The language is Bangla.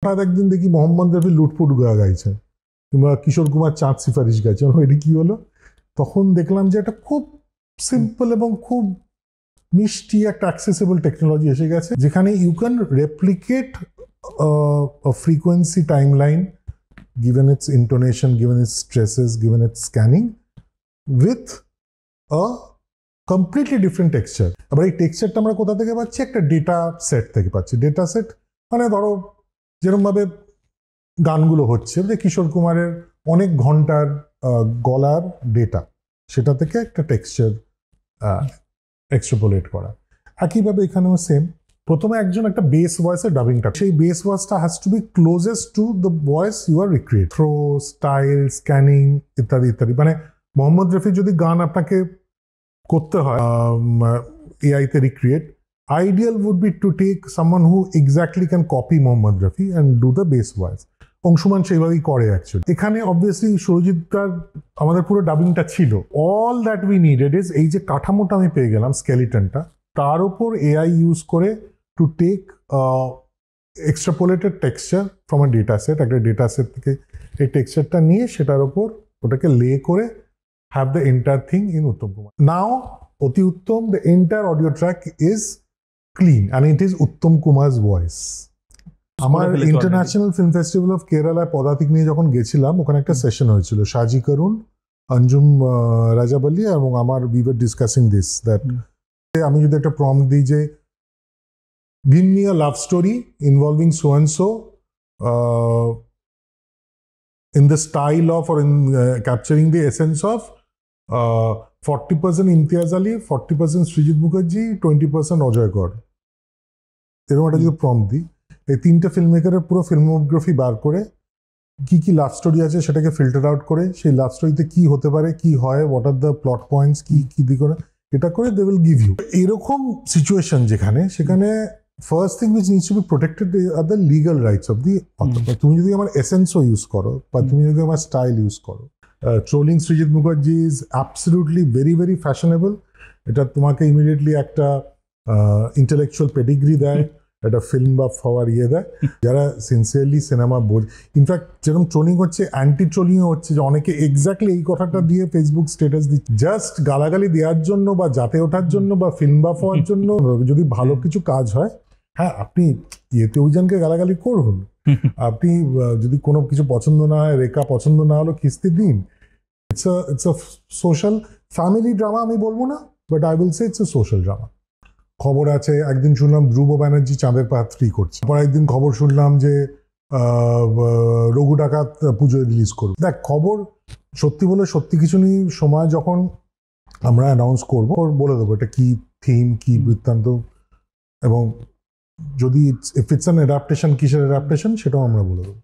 হঠাৎ একদিন দেখি মোহাম্মদ রফি লুটফুট গাইছে, কিংবা কিশোর কুমার চাঁদ সিফারিশ গাইছে। এটা কি হলো? তখন দেখলাম যে একটা খুব সিম্পল এবং খুব মিষ্টি একটা অ্যাক্সেসিবল টেকনোলজি এসে গেছে, যেখানে you can replicate frequency timeline given its intonation, given its stresses, given its scanning, with a completely different texture. আবার এই টেক্সচারটা আমরা কোথা থেকে পাচ্ছি? একটা ডেটা সেট থেকে পাচ্ছি। ডেটা সেট মানে ধরো যেরকমভাবে গানগুলো হচ্ছে, যে কিশোর কুমারের অনেক ঘন্টার গলার ডেটা, সেটা থেকে একটা টেক্সচার এক্সট্রাপোলেট করা। একইভাবে এখানেও সেম, প্রথমে একজন একটা বেস ভয়েসের ডাবিংটা, সেই বেস ভয়েসটা has to be closest to the voice you are recreate, throw, style, scanning ইত্যাদি ইত্যাদি। মানে মোহাম্মদ রফির যদি গান আপনাকে করতে হয় এআইতে recreate, ideal would be to take someone who exactly can copy Mohammad Rafi and do the base voice. Anshuman সেইভাবেই করে অ্যাকচুয়ালি। এখানে অবভিয়াসলি সুরজিৎদার আমাদের পুরো ডাবিংটা ছিল। All that we needed is এই যে কাঠামোটা আমি পেয়ে গেলাম, স্কেলিটনটা, তার উপর এআই ইউজ করে to take extrapolated texture from a data set. একটা ডেটা সেট থেকে এই টেক্সচারটা নিয়ে সেটার ওপর ওটাকে লে করে have the entire thing in Uttam Kumar. Now অতি উত্তম, the entire audio track is clean and it is Uttam Kumar's voice. আমার ইন্টারন্যাশনাল ফিল্ম ফেস্টিভ্যাল অফ কেরালায় পদাতিক নিয়ে যখন গেছিলাম, ওখানে একটা সেশন হয়েছিল, সাজি করুন, অঞ্জুম রাজাবল্লী এবং আমার, we were discussing this that আমি যদি একটা প্রম্পট দিই যে give me a love story involving so and so in the style of, or in capturing the essence of 40% Imtiaz Ali, 40% Srijit Mukherjee, 20% Ajay কর। এরকম একটা যদি প্রম্পট দিই, এই তিনটে ফিল্ম মেকারের পুরো ফিল্মোগ্রাফি বার করে কি কি লাভ স্টোরি আছে সেটাকে ফিল্টার আউট করে, সেই লাভ স্টোরিতে কি হতে পারে, কি হয়, what are the plot points, কি কি দিক করে, এটা করে দে উইল গিভ ইউ। এরকম সিচুয়েশন যেখানে, সেখানে first thing which needs to B protected are the legal rights of the author. তুমি যদি আমার এসেন্সও ইউজ করো, বা তুমি যদি আমার স্টাইল ইউজ করো, trolling Srijit Mukherjee is absolutely very very fashionable. এটা তোমাকে ইমিডিয়েটলি একটা ইন্টেলেকচুয়াল পেডিগ্রি দেয়, একটা ফিল্ম বাফ হওয়ার দেয়, যারা সিনসিয়ারলি সিনেমা বোঝে। ইনফ্যাক্ট যেরকম ট্রোলিং হচ্ছে, অ্যান্টি ট্রোলিংও হচ্ছে, যে অনেকে এক্স্যাক্টলি এই কথাটা দিয়ে ফেসবুক স্ট্যাটাস দিচ্ছে জাস্ট গালাগালি দেওয়ার জন্য, বা জাতে ওঠার জন্য, বা ফিল্ম বাফ হওয়ার জন্য। যদি ভালো কিছু কাজ হয়, হ্যাঁ আপনি ওইজনকে গালাগালি করুন, আপনি যদি কোনো কিছু পছন্দ না হয়, রেখা পছন্দ না হলো, খিস্তি দিন। It's a social family drama আমি বলবো না, but I will say it's a social drama. খবর আছে, একদিন শুনলাম ধ্রুব ব্যানার্জি চাঁদের পাহাড় 3 করছে, পর একদিন খবর শুনলাম যে রঘু ডাকাত পুজোয় রিলিজ করবে। দেখ, খবর সত্যি বলে সত্যি কিছু নিয়ে সময় যখন আমরা অ্যানাউন্স করবো, বলে দেবো এটা কি থিম, কি বৃত্তান্ত, এবং যদি ইফ ইটস অ্যান অ্যাডাপ্টেশন, কিসের অ্যাডাপ্টেশন সেটাও আমরা বলে দেবো।